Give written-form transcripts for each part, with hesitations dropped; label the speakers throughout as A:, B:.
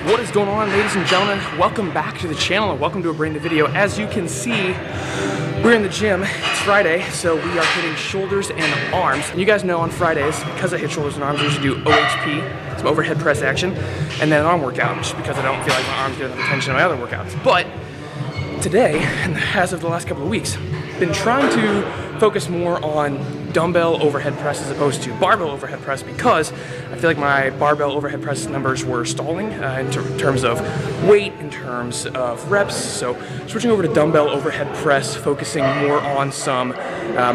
A: What is going on, ladies and gentlemen? Welcome back to the channel and welcome to a brand new video. As you can see, we're in the gym. It's Friday, so we are hitting shoulders and arms. And you guys know on Fridays, because I hit shoulders and arms, I usually do OHP, some overhead press action, and then an arm workout, just because I don't feel like my arms get enough attention in my other workouts. But today, and as of the last couple of weeks, been trying to focus more on dumbbell overhead press as opposed to barbell overhead press, because I feel like my barbell overhead press numbers were stalling in terms of weight, in terms of reps. So switching over to dumbbell overhead press, focusing more on some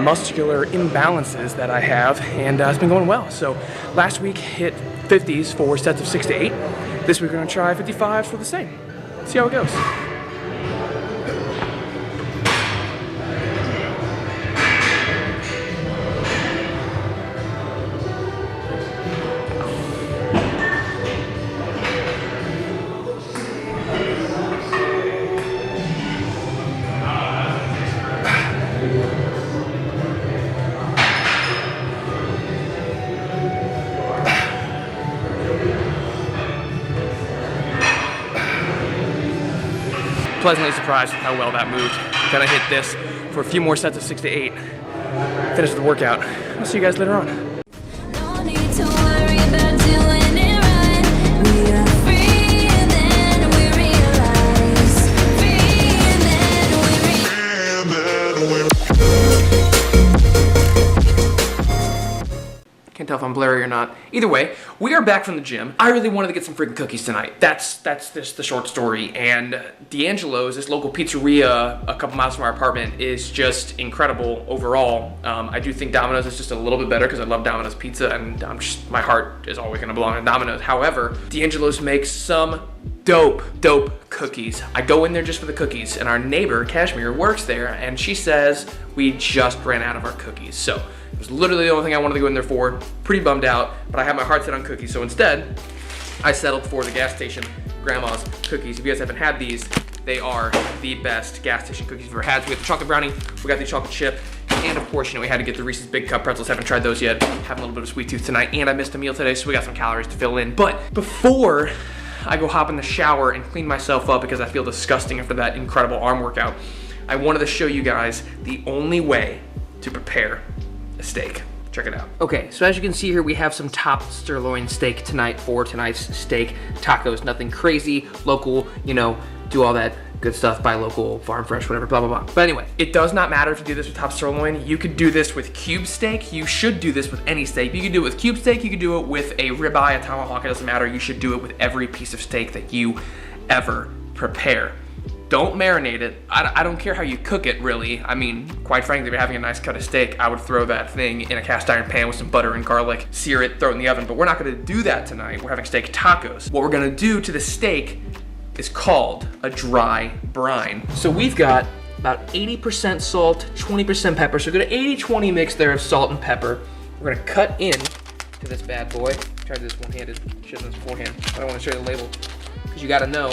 A: muscular imbalances that I have, and it's been going well. So last week hit 50s for sets of 6 to 8. This week we're going to try 55s for the same. See how it goes. Pleasantly surprised with how well that moved. Gonna hit this for a few more sets of 6 to 8. Finish the workout. I'll see you guys later on.
B: No need to worry about doing it right. We are free and then we realize. Free and then we realize.
A: Can't tell if I'm blurry or not. Either way, we are back from the gym. I really wanted to get some freaking cookies tonight. That's just the short story. And D'Angelo's, this local pizzeria a couple miles from our apartment, is just incredible overall. I do think Domino's is just a little bit better because I love Domino's pizza, and my heart is always gonna belong to Domino's. However, D'Angelo's makes some dope cookies. I go in there just for the cookies, and our neighbor, Kashmir, works there, and she says we just ran out of our cookies. So it was literally the only thing I wanted to go in there for. Pretty bummed out, but I had my heart set on cookies, so instead, I settled for the gas station Grandma's cookies. If you guys haven't had these, they are the best gas station cookies you've ever had. So we got the chocolate brownie, we got the chocolate chip, and of course, you know, we had to get the Reese's Big Cup pretzels. Haven't tried those yet. Having a little bit of sweet tooth tonight, and I missed a meal today, so we got some calories to fill in. But before I go hop in the shower and clean myself up because I feel disgusting after that incredible arm workout, I wanted to show you guys the only way to prepare a steak. Check it out. Okay, so as you can see here, we have some top sirloin steak tonight for tonight's steak tacos. Nothing crazy, local, you know, do all that good stuff, buy local, farm fresh, whatever, blah, blah, blah. But anyway, it does not matter if you do this with top sirloin. You could do this with cube steak. You should do this with any steak. You could do it with cube steak. You could do it with a ribeye, a tomahawk, it doesn't matter. You should do it with every piece of steak that you ever prepare. Don't marinate it. I don't care how you cook it, really. I mean, quite frankly, if you're having a nice cut of steak, I would throw that thing in a cast iron pan with some butter and garlic, sear it, throw it in the oven, but we're not gonna do that tonight. We're having steak tacos. What we're gonna do to the steak is called a dry brine. So we've got about 80% salt, 20% pepper. So we've got an 80-20 mix there of salt and pepper. We're gonna cut in to this bad boy. Try this one-handed, should have done this forehand. I don't wanna show you the label, because you gotta know,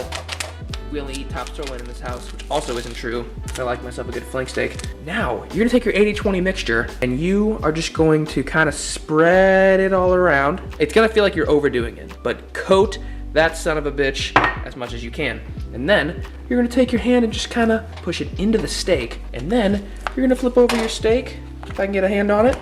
A: we only eat top sirloin in this house, which also isn't true. I like myself a good flank steak. Now, you're gonna take your 80-20 mixture, and you are just going to kind of spread it all around. It's gonna feel like you're overdoing it, but coat that son of a bitch as much as you can. And then, you're gonna take your hand and just kind of push it into the steak, and then you're gonna flip over your steak, if I can get a hand on it,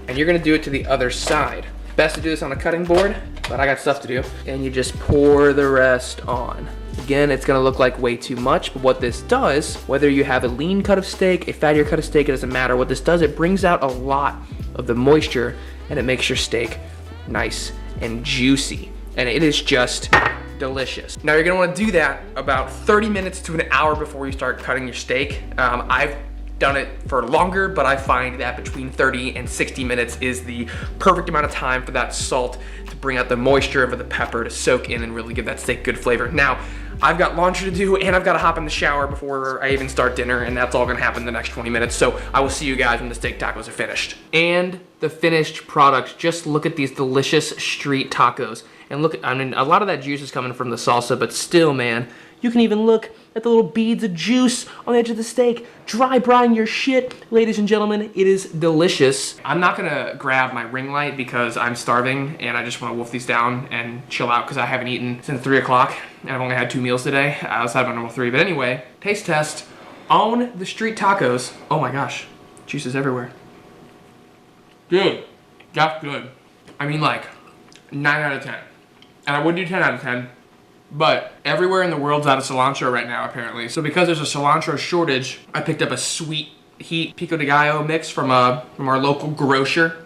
A: and you're gonna do it to the other side. Best to do this on a cutting board, but I got stuff to do. And you just pour the rest on. Again, it's gonna look like way too much, but what this does, whether you have a lean cut of steak, a fattier cut of steak, it doesn't matter. What this does, it brings out a lot of the moisture, and it makes your steak nice and juicy. And it is just delicious. Now you're gonna wanna do that about 30 minutes to an hour before you start cutting your steak. I've done it for longer, but I find that between 30 and 60 minutes is the perfect amount of time for that salt to bring out the moisture of the pepper to soak in and really give that steak good flavor. Now, I've got laundry to do, and I've got to hop in the shower before I even start dinner, and that's all gonna happen in the next 20 minutes. So I will see you guys when the steak tacos are finished. And the finished product, just look at these delicious street tacos. And look, I mean, a lot of that juice is coming from the salsa, but still, man, You can even look at the little beads of juice on the edge of the steak. Dry brine your shit. Ladies and gentlemen, it is delicious. I'm not gonna grab my ring light because I'm starving and I just wanna wolf these down and chill out because I haven't eaten since 3 o'clock and I've only had 2 meals today outside of my normal 3. But anyway, taste test on the street tacos. Oh my gosh, juice is everywhere. Dude, that's good. I mean, like 9 out of 10. And I would do 10 out of 10, but everywhere in the world's out of cilantro right now, apparently. So because there's a cilantro shortage, I picked up a sweet heat pico de gallo mix from our local grocer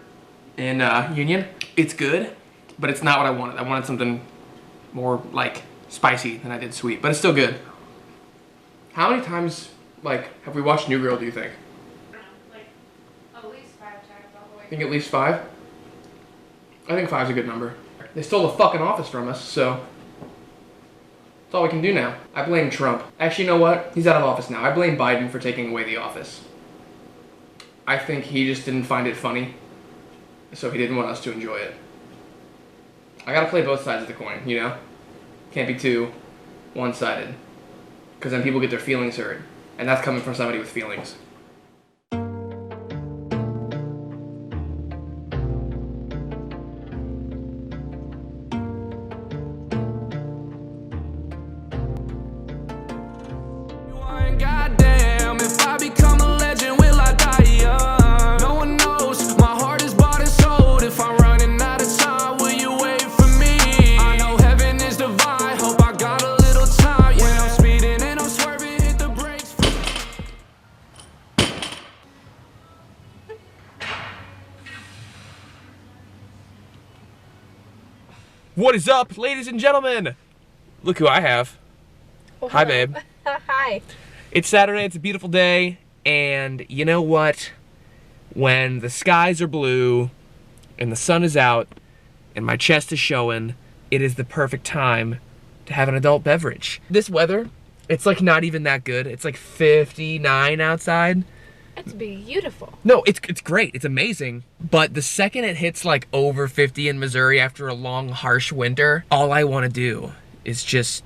A: in Union. It's good, but it's not what I wanted. I wanted something more like spicy than I did sweet, but it's still good. How many times, like, have we watched New Girl, do you think?
C: Like, at least 5 times all the way.
A: Think at least 5? I think 5's a good number. They stole the fucking office from us, so that's all we can do now. I blame Trump. Actually, you know what? He's out of office now. I blame Biden for taking away the office. I think he just didn't find it funny, so he didn't want us to enjoy it. I gotta play both sides of the coin, you know? Can't be too one-sided, because then people get their feelings hurt, and that's coming from somebody with feelings.
D: Goddamn, if I become a legend, will I die young? No one knows, my heart is bought and sold. If I'm running out of time, will you wait for me? I know heaven is divine, hope I got a little time. When I'm speeding and I'm swerving, hit the brakes.
A: What is up, ladies and gentlemen? Look who I have.
C: Oh,
A: Hi, babe.
C: Hi.
A: It's Saturday, it's a beautiful day, and you know what? When the skies are blue, and the sun is out, and my chest is showing, it is the perfect time to have an adult beverage. This weather, it's like not even that good. It's like 59 outside.
C: That's beautiful.
A: No, it's great, it's amazing. But the second it hits like over 50 in Missouri after a long, harsh winter, all I wanna do is just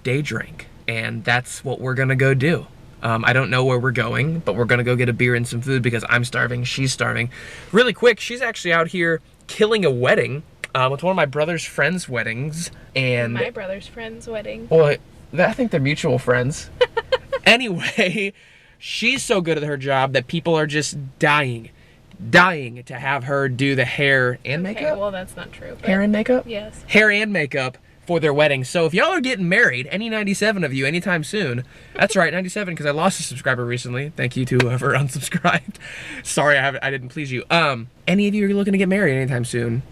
A: day drink. And that's what we're gonna go do. I don't know where we're going, but we're gonna go get a beer and some food because I'm starving, she's starving. Really quick, she's actually out here killing a wedding. It's one of my brother's friends' weddings. And
C: My brother's friend's wedding.
A: well, I think they're mutual friends. Anyway, she's so good at her job that people are just dying to have her do the hair and makeup.
C: Okay, well, that's not true. But
A: Hair and makeup?
C: yes.
A: Hair and makeup for their wedding. So if y'all are getting married, any 97 of you anytime soon, that's right, 97, because I lost a subscriber recently. Thank you to whoever unsubscribed. Sorry, I didn't please you. Any of you are looking to get married anytime soon,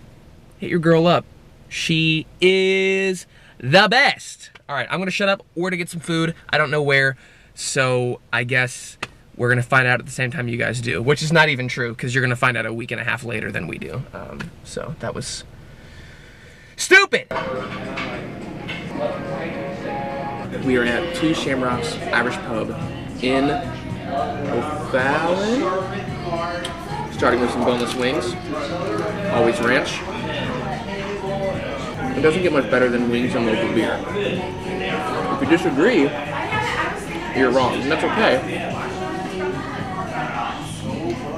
A: hit your girl up. She is the best. All right, I'm gonna shut up. We're gonna get some food. I don't know where, so I guess we're gonna find out at the same time you guys do, which is not even true, because you're gonna find out a week and a half later than we do. So that was stupid. We are at 2 Shamrocks Irish Pub in O'Fallon. Starting with some boneless wings. Always ranch. It doesn't get much better than wings and local beer. If you disagree, you're wrong, and that's okay.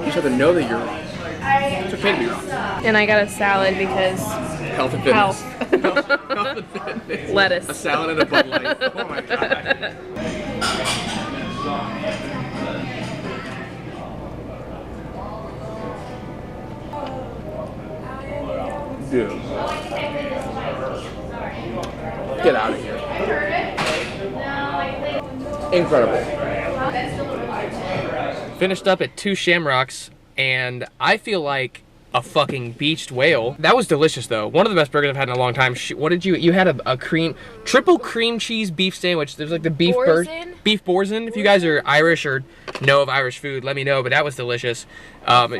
A: You just have to know that you're wrong. It's okay to be wrong.
C: And I got a salad because
A: Health and fitness.
C: Health.
A: Health and fitness.
C: Lettuce.
A: A salad and a Bud Light. Oh my god. Dude. Get out of here. Incredible. Finished up at 2 Shamrocks, and I feel like a fucking beached whale. That was delicious though. One of the best burgers I've had in a long time. What did you had a triple cream cheese beef sandwich. There's like the beef beef boursin. If you guys are Irish or know of Irish food, let me know, but that was delicious.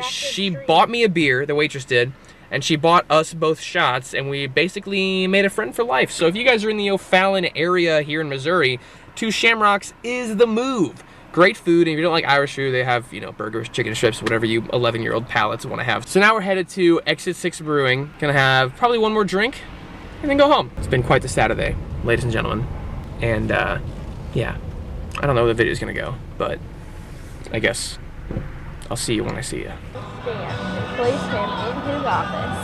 A: She bought me a beer, the waitress did, and she bought us both shots, and we basically made a friend for life. So if you guys are in the O'Fallon area here in Missouri, 2 Shamrocks is the move. Great food, and if you don't like Irish food, they have, you know, burgers, chicken strips, whatever you 11-year-old palates want to have. So now we're headed to Xr6 Brewing. Gonna have probably one more drink, and then go home. It's been quite the Saturday, ladies and gentlemen. And yeah, I don't know where the video's gonna go, but I guess I'll see you when I see you.
E: Stand and place him in his office.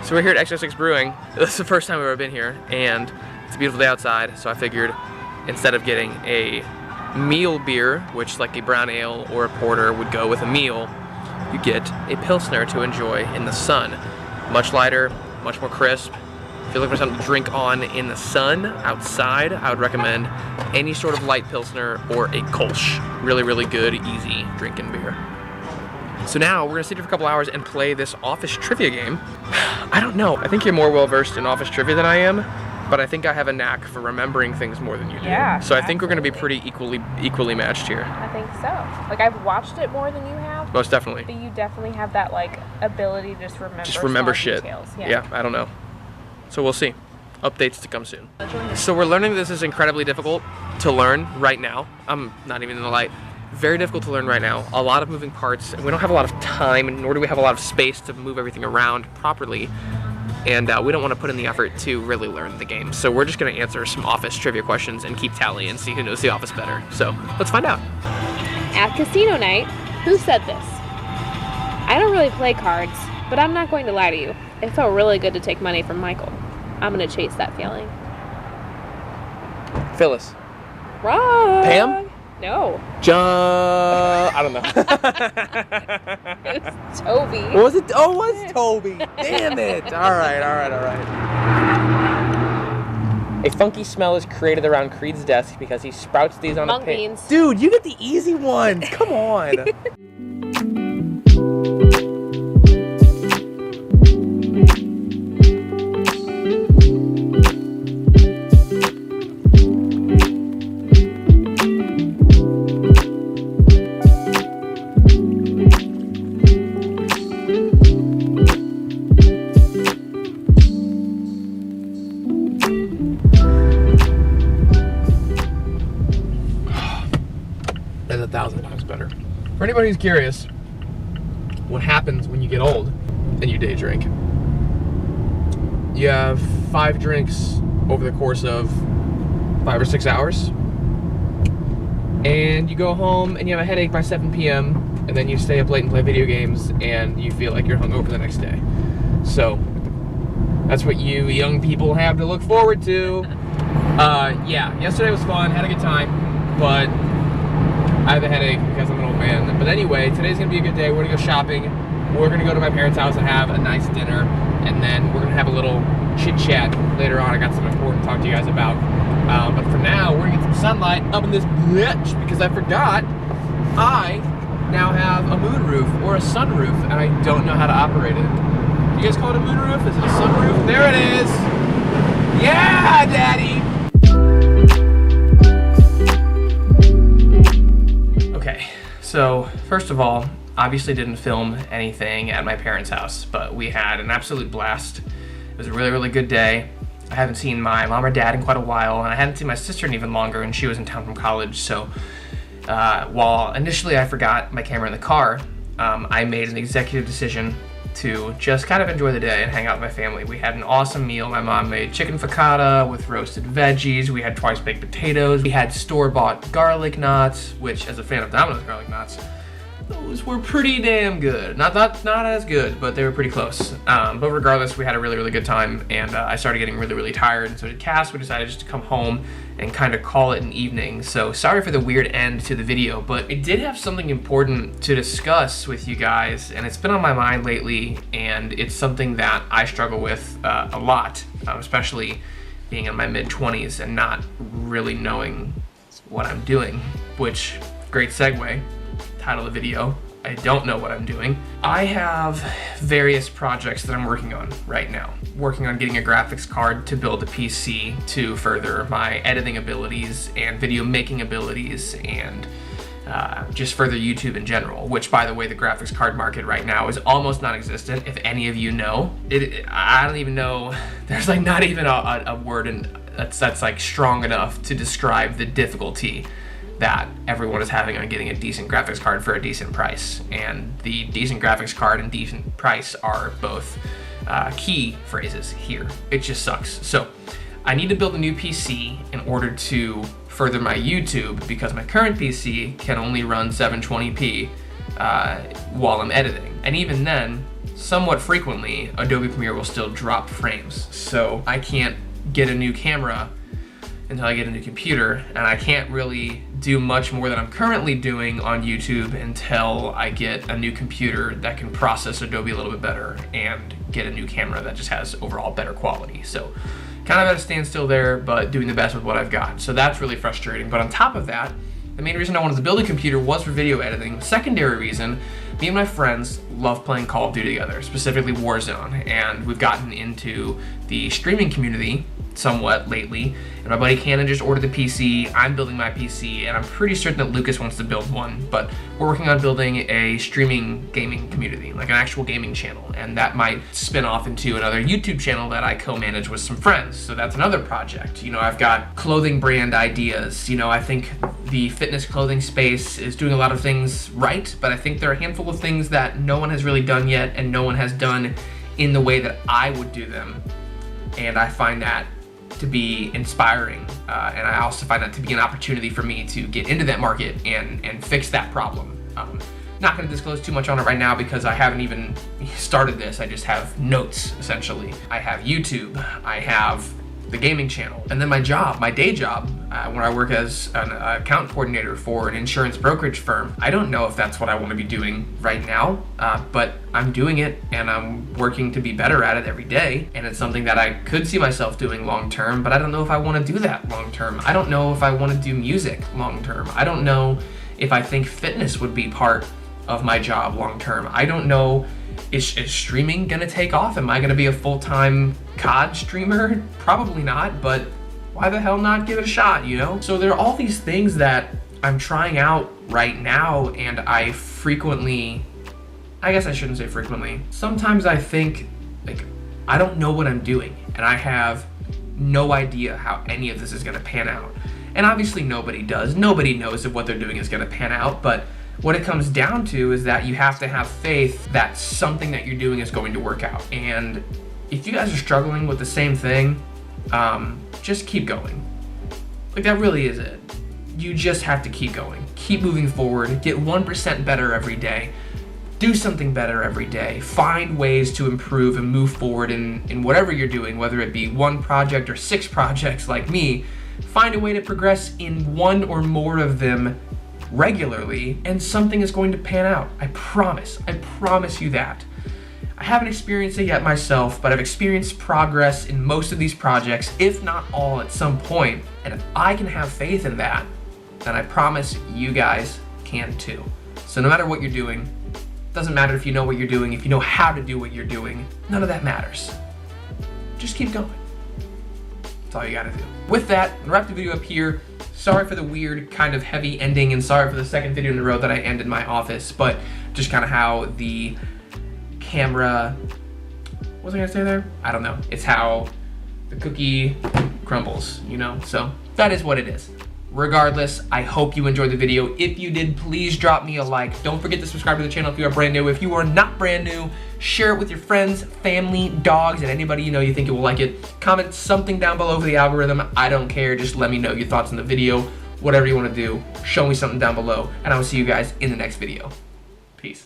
A: So we're here at Xr6 Brewing. This is the first time we've ever been here, and it's a beautiful day outside, so I figured instead of getting a meal beer, which like a brown ale or a porter would go with a meal, you get a Pilsner to enjoy in the sun. Much lighter, much more crisp. If you're looking for something to drink on in the sun, outside, I would recommend any sort of light Pilsner or a Kolsch. Really, really good, easy drinking beer. So now we're gonna sit here for a couple hours and play this office trivia game. I don't know, I think you're more well-versed in office trivia than I am, but I think I have a knack for remembering things more than you do.
E: Yeah,
A: so I think we're gonna be pretty equally matched here.
E: I think so. Like, I've watched it more than you have.
A: Most definitely.
E: But you definitely have that, like, ability to just remember
A: shit.
E: Details.
A: Yeah, I don't know. So we'll see. Updates to come soon. So we're learning this is incredibly difficult to learn right now. I'm not even in the light. Very difficult to learn right now. A lot of moving parts, and we don't have a lot of time, nor do we have a lot of space to move everything around properly. And we don't want to put in the effort to really learn the game. So we're just going to answer some office trivia questions and keep tally and see who knows the office better. So let's find out.
E: At casino night, who said this? I don't really play cards, but I'm not going to lie to you. It felt really good to take money from Michael. I'm going to chase that feeling.
A: Phyllis.
E: Wrong.
A: Pam?
E: No.
A: John. I don't know.
E: It was Toby.
A: What was it? Oh, it was Toby. Damn it. All right. A funky smell is created around Creed's desk because he sprouts these on
E: Mung
A: a pin.
E: beans.
A: Dude, you get the easy ones. Come on. That's 1,000 times better. For anybody who's curious, what happens when you get old and you day drink? You have 5 drinks over the course of 5 or 6 hours, and you go home and you have a headache by 7 p.m. and then you stay up late and play video games and you feel like you're hungover the next day. So that's what you young people have to look forward to. Yeah, yesterday was fun, had a good time, but I have a headache because I'm an old man. But anyway, today's gonna be a good day. We're gonna go shopping. We're gonna go to my parents' house and have a nice dinner, and then we're gonna have a little chit chat later on. I got something important to talk to you guys about. But for now, we're gonna get some sunlight up in this bitch because I forgot I now have a moonroof or a sunroof, and I don't know how to operate it. Do you guys call it a moonroof? Is it a sunroof? There it is. Yeah, Daddy. Okay, so first of all, obviously didn't film anything at my parents' house, but we had an absolute blast. It was a really, really good day. I haven't seen my mom or dad in quite a while, and I hadn't seen my sister in even longer, and she was in town from college, so while initially I forgot my camera in the car, I made an executive decision to just kind of enjoy the day and hang out with my family. We had an awesome meal. My mom made chicken focaccia with roasted veggies. We had twice baked potatoes. We had store-bought garlic knots, which, as a fan of Domino's garlic knots, those were pretty damn good. Not as good, but they were pretty close. But regardless, we had a really, really good time, and I started getting really, really tired, and so did Cass. We decided just to come home and kind of call it an evening. So sorry for the weird end to the video, but I did have something important to discuss with you guys, and it's been on my mind lately, and it's something that I struggle with a lot, especially being in my mid-20s and not really knowing what I'm doing, which, great segue. Title of the video, I don't know what I'm doing. I have various projects that I'm working on right now. Working on getting a graphics card to build a PC to further my editing abilities and video making abilities and just further YouTube in general, which, by the way, the graphics card market right now is almost non-existent. If any of you know, I don't even know, there's like not even a word that's like strong enough to describe the difficulty that everyone is having on getting a decent graphics card for a decent price. And the decent graphics card and decent price are both key phrases here. It just sucks. So I need to build a new PC in order to further my YouTube because my current PC can only run 720p while I'm editing. And even then, somewhat frequently, Adobe Premiere will still drop frames. So I can't get a new camera until I get a new computer, and I can't really do much more than I'm currently doing on YouTube until I get a new computer that can process Adobe a little bit better and get a new camera that just has overall better quality. So kind of at a standstill there, but doing the best with what I've got. So that's really frustrating. But on top of that, the main reason I wanted to build a computer was for video editing. Secondary reason, me and my friends love playing Call of Duty together, specifically Warzone, and we've gotten into the streaming community somewhat lately, and my buddy Cannon just ordered the PC, I'm building my PC, and I'm pretty certain that Lucas wants to build one, but we're working on building a streaming gaming community, like an actual gaming channel, and that might spin off into another YouTube channel that I co-manage with some friends, so that's another project. You know, I've got clothing brand ideas. You know, I think the fitness clothing space is doing a lot of things right, but I think there are a handful of things that no one has really done yet, and no one has done in the way that I would do them, and I find that to be inspiring, and I also find that to be an opportunity for me to get into that market and fix that problem. Not going to disclose too much on it right now because I haven't even started this. I just have notes, essentially. I have YouTube, I have the gaming channel, and then my job, my day job, where I work as an account coordinator for an insurance brokerage firm. I don't know if that's what I want to be doing right now, but I'm doing it and I'm working to be better at it every day, and it's something that I could see myself doing long term, but I don't know if I want to do that long term. I don't know if I want to do music long term. I don't know if I think fitness would be part of my job long term. I don't know, is streaming gonna take off? Am I gonna be a full-time COD streamer? Probably not, but why the hell not give it a shot, you know? So there are all these things that I'm trying out right now, and I frequently, I guess I shouldn't say frequently, sometimes I think, like, I don't know what I'm doing, and I have no idea how any of this is gonna pan out. And obviously nobody does. Nobody knows if what they're doing is gonna pan out, but what it comes down to is that you have to have faith that something that you're doing is going to work out. And if you guys are struggling with the same thing, just keep going. Like, that really is it. You just have to keep going. Keep moving forward. Get 1% better every day. Do something better every day. Find ways to improve and move forward in whatever you're doing, whether it be one project or 6 projects like me. Find a way to progress in one or more of them regularly, and something is going to pan out. I promise you that. I haven't experienced it yet myself, but I've experienced progress in most of these projects, if not all at some point. And if I can have faith in that, then I promise you guys can too. So no matter what you're doing, doesn't matter if you know what you're doing, if you know how to do what you're doing, none of that matters. Just keep going. That's all you gotta do. With that, I'm gonna wrap the video up here. Sorry for the weird kind of heavy ending, and sorry for the second video in a row that I end in my office, but just kind of how the camera, what was I gonna say there? I don't know. It's how the cookie crumbles, you know? So that is what it is. Regardless, I hope you enjoyed the video. If you did, please drop me a like. Don't forget to subscribe to the channel if you are brand new. If you are not brand new, share it with your friends, family, dogs, and anybody you know you think it will like it. Comment something down below for the algorithm. I don't care. Just let me know your thoughts on the video. Whatever you want to do, show me something down below, and I will see you guys in the next video. Peace.